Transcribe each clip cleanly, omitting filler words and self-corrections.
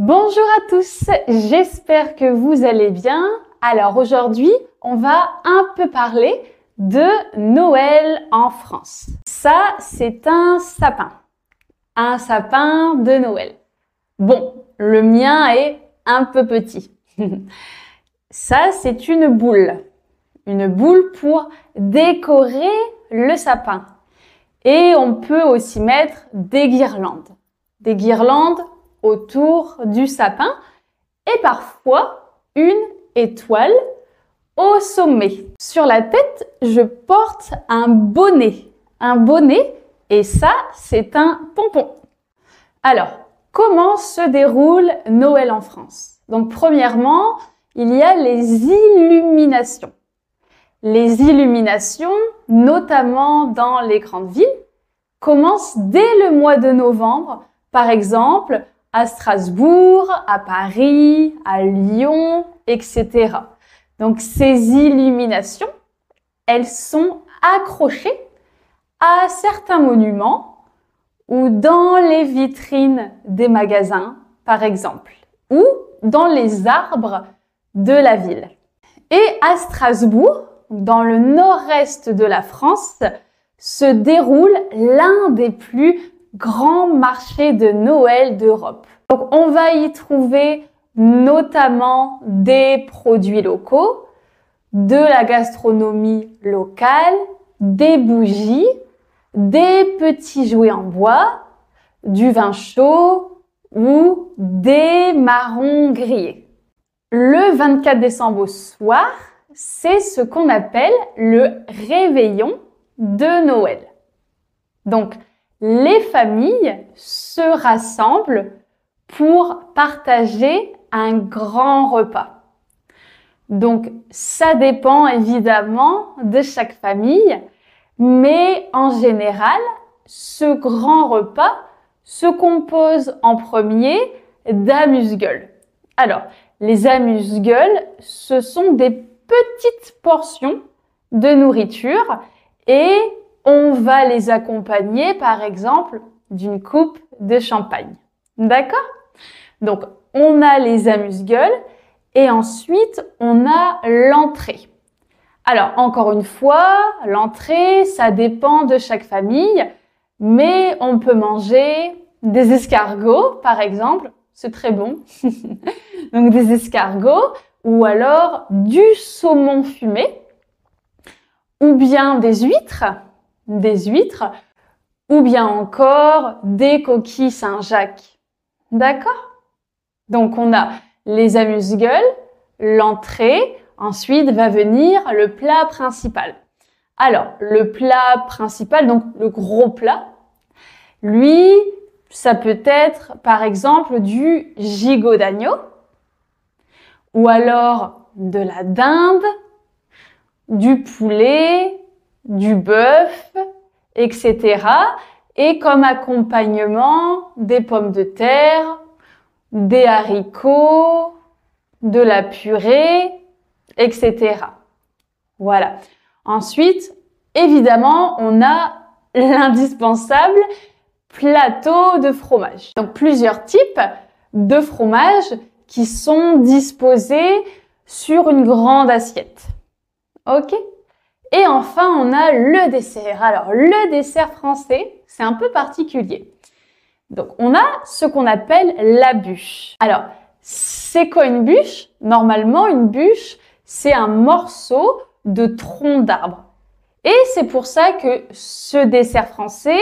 Bonjour à tous, j'espère que vous allez bien. Alors aujourd'hui, on va un peu parler de Noël en France. Ça, c'est un sapin de Noël. Bon, le mien est un peu petit. Ça, c'est une boule pour décorer le sapin. Et on peut aussi mettre des guirlandes autour du sapin et parfois une étoile au sommet. Sur la tête, je porte un bonnet et ça, c'est un pompon. Alors, comment se déroule Noël en France? Donc, premièrement, il y a les illuminations. Les illuminations, notamment dans les grandes villes, commencent dès le mois de novembre, par exemple à Strasbourg, à Paris, à Lyon, etc. Donc ces illuminations, elles sont accrochées à certains monuments ou dans les vitrines des magasins, par exemple, ou dans les arbres de la ville. Et à Strasbourg, dans le nord-est de la France, se déroule l'un des plus grands marchés de Noël d'Europe. Donc on va y trouver notamment des produits locaux, de la gastronomie locale, des bougies, des petits jouets en bois, du vin chaud ou des marrons grillés. Le 24 décembre au soir, c'est ce qu'on appelle le réveillon de Noël. Donc, les familles se rassemblent pour partager un grand repas. Donc, ça dépend évidemment de chaque famille, mais en général, ce grand repas se compose en premier d'amuse-gueules. Alors, les amuse-gueules, ce sont des petites portions de nourriture et on va les accompagner, par exemple, d'une coupe de champagne. D'accord? Donc, on a les amuse-gueules et ensuite, on a l'entrée. Alors, encore une fois, l'entrée, ça dépend de chaque famille, mais on peut manger des escargots, par exemple. C'est très bon. Donc, des escargots ou alors du saumon fumé ou bien des huîtres, ou bien encore des coquilles Saint-Jacques. D'accord? Donc, on a les amuse-gueules, l'entrée, ensuite va venir le plat principal. Alors, le plat principal, donc le gros plat, lui, ça peut être par exemple du gigot d'agneau, ou alors de la dinde, du poulet, du bœuf, etc. Et comme accompagnement, des pommes de terre, des haricots, de la purée, etc. Voilà. Ensuite, évidemment, on a l'indispensable plateau de fromage. Donc, plusieurs types de fromages qui sont disposés sur une grande assiette. Ok? Et enfin, on a le dessert. Alors, le dessert français, c'est un peu particulier. Donc, on a ce qu'on appelle la bûche. Alors, c'est quoi une bûche? Normalement, une bûche, c'est un morceau de tronc d'arbre. Et c'est pour ça que ce dessert français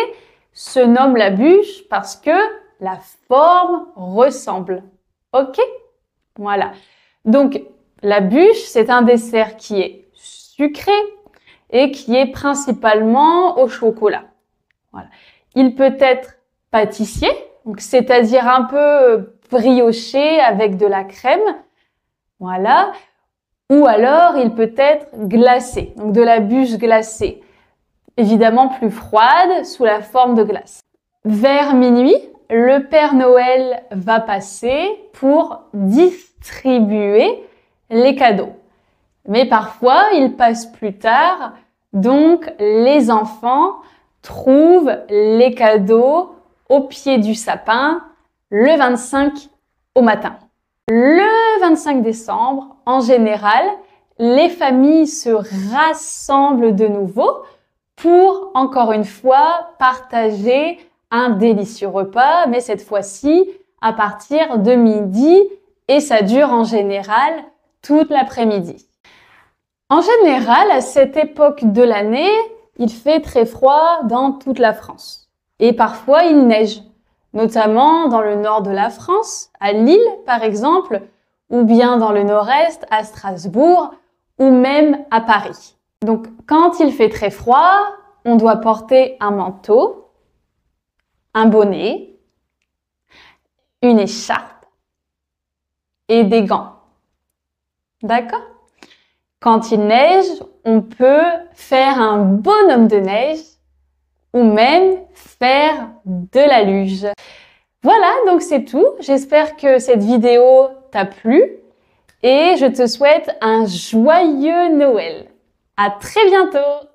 se nomme la bûche parce que la forme ressemble. Ok? Voilà. Donc, la bûche, c'est un dessert qui est sucré et qui est principalement au chocolat. Voilà. Il peut être pâtissier, donc c'est-à-dire un peu brioché avec de la crème. Voilà. Ou alors, il peut être glacé, donc de la bûche glacée. Évidemment plus froide, sous la forme de glace. Vers minuit, le Père Noël va passer pour distribuer les cadeaux. Mais parfois, il passe plus tard, donc les enfants trouvent les cadeaux au pied du sapin le 25 au matin. Le 25 décembre, en général, les familles se rassemblent de nouveau pour, encore une fois, partager un délicieux repas, mais cette fois-ci à partir de midi et ça dure en général toute l'après-midi. En général, à cette époque de l'année, il fait très froid dans toute la France. Et parfois, il neige, notamment dans le nord de la France, à Lille par exemple, ou bien dans le nord-est, à Strasbourg, ou même à Paris. Donc, quand il fait très froid, on doit porter un manteau, un bonnet, une écharpe et des gants. D'accord? Quand il neige, on peut faire un bonhomme de neige ou même faire de la luge. Voilà, donc c'est tout. J'espère que cette vidéo t'a plu et je te souhaite un joyeux Noël. À très bientôt!